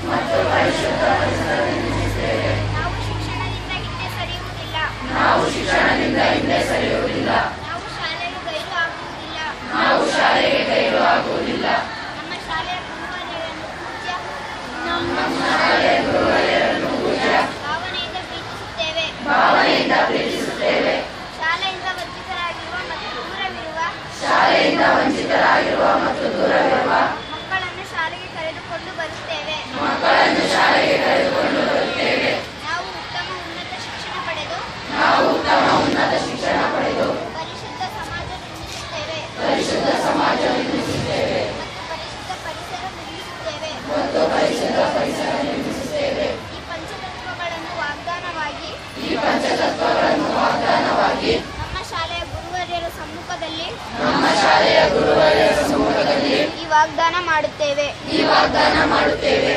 ಮತ್ತು ಪರಿಶುದ್ಧ ಪರಿಸರ ನಿರ್ಮಿಸುತ್ತೇವೆ. ನಾವು ಶಿಕ್ಷಣದಿಂದ ಹಿಂದೆ ಸರಿಯುವುದಿಲ್ಲ. ನಾವು ಶಾಲೆಗೆ ಗೈರು ಆಗುವುದಿಲ್ಲ. ನಮ್ಮ ಶಾಲೆಯ ಗುರುವರಿಯರನ್ನು ಪೂಜ್ಯ ಭಾವನೆಯಿಂದ ಪ್ರೀತಿಸುತ್ತೇವೆ. ಶಾಲೆಯಿಂದ ವಂಚಿತರಾಗಿರುವ ಮತ್ತು ದೂರವಿರುವ ಮಕ್ಕಳನ್ನು ಶಾಲೆಗೆ ಕರೆದುಕೊಂಡು ಬರುತ್ತೇವೆ. ನಾವು ಉತ್ತಮ ಉನ್ನತ ಶಿಕ್ಷಣ ಪಡೆದು ಪರಿಶುದ್ಧ ಸಮಾಜ ನಿರ್ಮಿಸುತ್ತೇವೆ. ಮತ್ತು ಪರಿಶುದ್ಧ ಪರಿಸರ ನಿರ್ಮಿಸುತ್ತೇವೆ. ಈ ಪಂಚತತ್ವಗಳನ್ನು ವಾಗ್ದಾನವಾಗಿ ನಮ್ಮ ಶಾಲೆಯ ಗುರುವರಿಯರ ಸಮ್ಮುಖದಲ್ಲಿ ಈ ವಾಗ್ದಾನ ಮಾಡುತ್ತೇವೆ.